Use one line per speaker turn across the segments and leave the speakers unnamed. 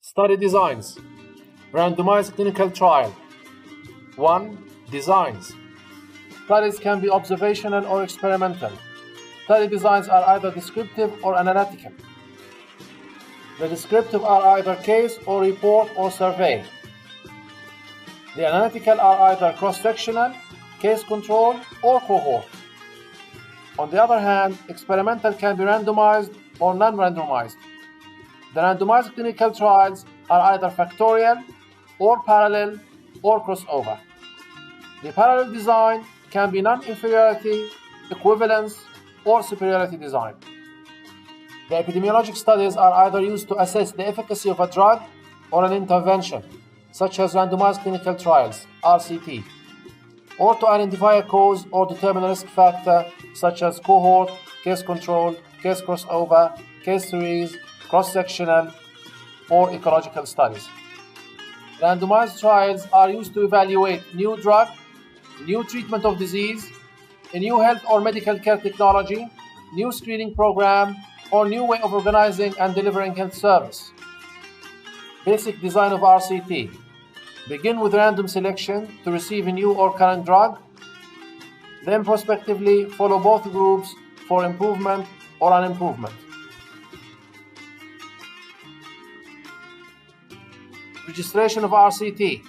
Study designs. Randomized clinical trial. 1. Designs. Studies can be observational or experimental. Study designs are either descriptive or analytical. The descriptive are either case or report or survey. The analytical are either cross-sectional, case control, or cohort. On the other hand, experimental can be randomized or non-randomized. The randomized clinical trials are either factorial, or parallel, or crossover. The parallel design can be non-inferiority, equivalence, or superiority design. The epidemiologic studies are either used to assess the efficacy of a drug or an intervention, such as randomized clinical trials, RCT, or to identify a cause or determine a risk factor, such as cohort, case control, case crossover, case series, cross-sectional, or ecological studies. Randomized trials are used to evaluate new drug, new treatment of disease, a new health or medical care technology, new screening program, or new way of organizing and delivering health service. Basic design of RCT. Begin with random selection to receive a new or current drug, then prospectively follow both groups for improvement or unimprovement. Registration of RCT.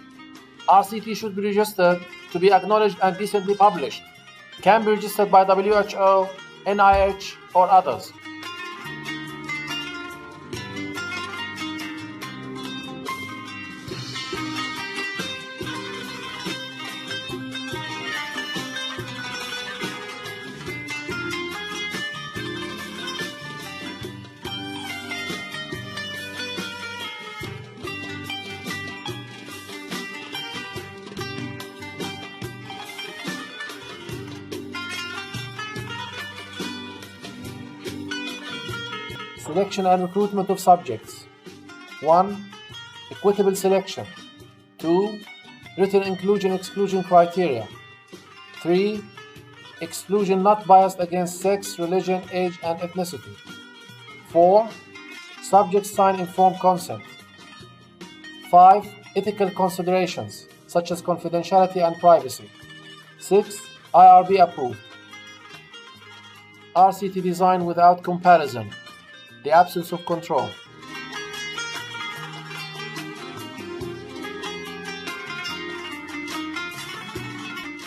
RCT should be registered to be acknowledged and decently published. Can be registered by WHO, NIH, or others. Selection and recruitment of subjects. 1. Equitable selection. 2. Written inclusion-exclusion criteria. 3. Exclusion not biased against sex, religion, age, and ethnicity. 4. Subjects sign informed consent. 5. Ethical considerations, such as confidentiality and privacy. 6. IRB approved. RCT design without comparison. The absence of control.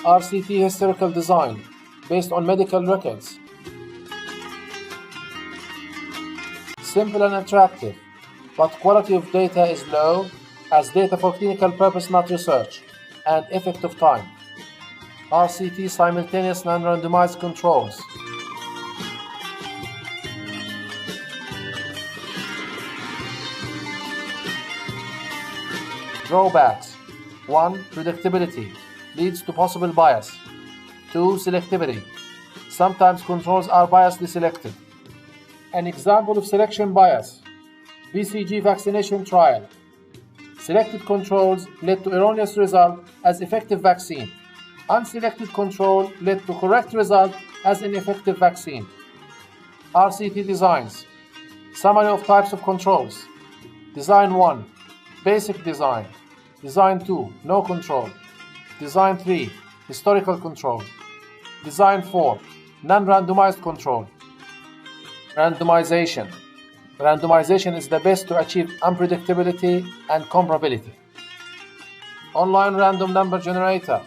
RCT historical design based on medical records. Simple and attractive, but quality of data is low as data for clinical purpose, not research, and effect of time. RCT simultaneous non-randomized controls. Drawbacks. 1. Predictability leads to possible bias. 2. Selectivity. Sometimes controls are biasly selected. An example of selection bias: BCG vaccination trial. Selected controls led to erroneous result as effective vaccine. Unselected control led to correct result as ineffective vaccine. RCT designs. Summary of types of controls. Design 1. Basic design. Design 2. No control. Design 3. Historical control. Design 4. Non-randomized control. Randomization. Randomization is the best to achieve unpredictability and comparability. Online random number generator.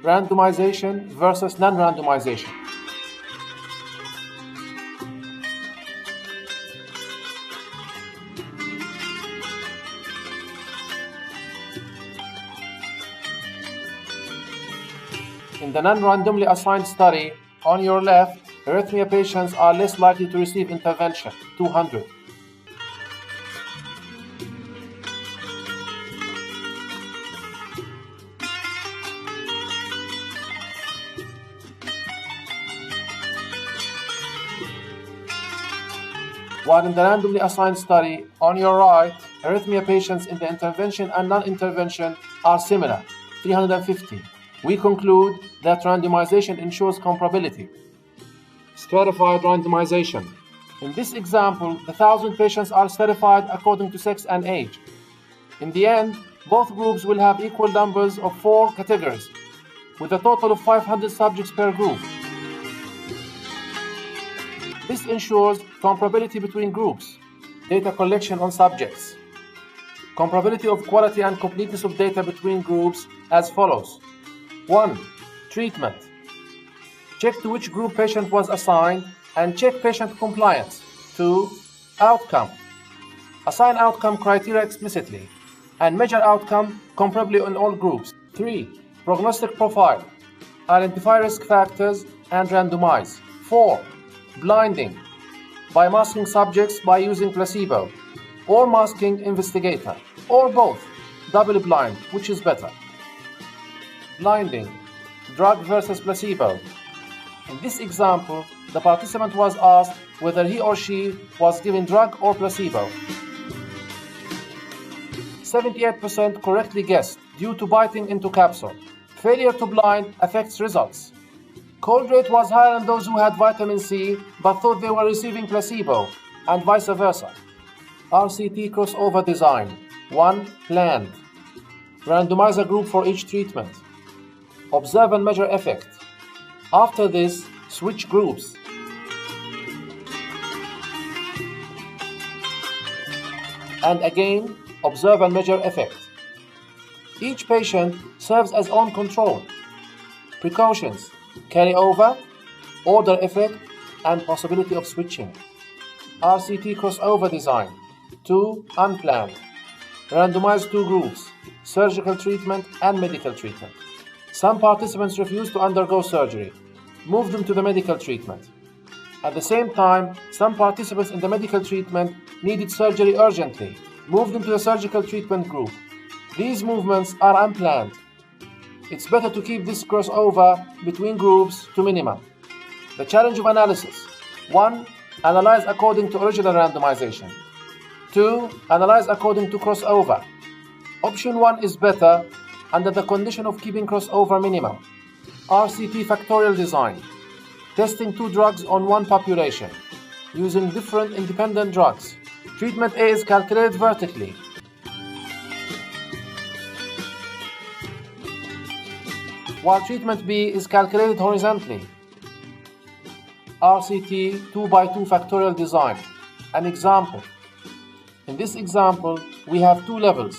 Randomization versus non-randomization. In the non-randomly assigned study, on your left, arrhythmia patients are less likely to receive intervention, 200. While in the randomly assigned study, on your right, arrhythmia patients in the intervention and non-intervention are similar, 350. We conclude that randomization ensures comparability. Stratified randomization. In this example, the 1,000 patients are stratified according to sex and age. In the end, both groups will have equal numbers of 4 categories, with a total of 500 subjects per group. This ensures comparability between groups, data collection on subjects, comparability of quality and completeness of data between groups as follows. 1. Treatment. Check to which group patient was assigned and check patient compliance. 2. Outcome. Assign outcome criteria explicitly and measure outcome comparably in all groups. 3. Prognostic profile. Identify risk factors and randomize. 4. Blinding. By masking subjects by using placebo or masking investigator or both. Double blind, which is better. Blinding. Drug versus placebo. In this example, the participant was asked whether he or she was given drug or placebo. 78% correctly guessed due to biting into capsule. Failure to blind affects results. Cold rate was higher in those who had vitamin C but thought they were receiving placebo, and vice versa. RCT crossover design. 1. Planned. Randomize a group for each treatment. Observe and measure effect. After this, switch groups. And again, observe and measure effect. Each patient serves as own control. Precautions: carryover, order effect, and possibility of switching. RCT crossover design. 2. Unplanned. Randomize 2 groups, surgical treatment and medical treatment. Some participants refused to undergo surgery. Move them to the medical treatment. At the same time, some participants in the medical treatment needed surgery urgently. Move them to the surgical treatment group. These movements are unplanned. It's better to keep this crossover between groups to minimum. The challenge of analysis. 1. Analyze according to original randomization. 2. Analyze according to crossover. Option 1 is better under the condition of keeping crossover minimum. RCT factorial design. Testing 2 drugs on 1 population, using different independent drugs. Treatment A is calculated vertically. While treatment B is calculated horizontally. RCT 2x2 factorial design. An example. In this example, we have 2 levels.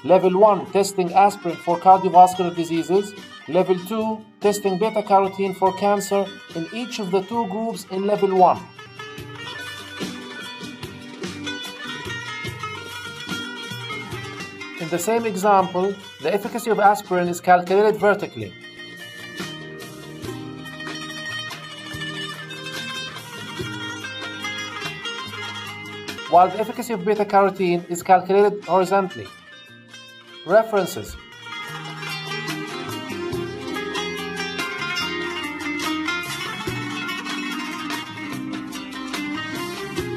Level 1 testing aspirin for cardiovascular diseases. Level 2 testing beta-carotene for cancer in each of the 2 groups in level 1. In the same example, the efficacy of aspirin is calculated vertically. While the efficacy of beta-carotene is calculated horizontally. References: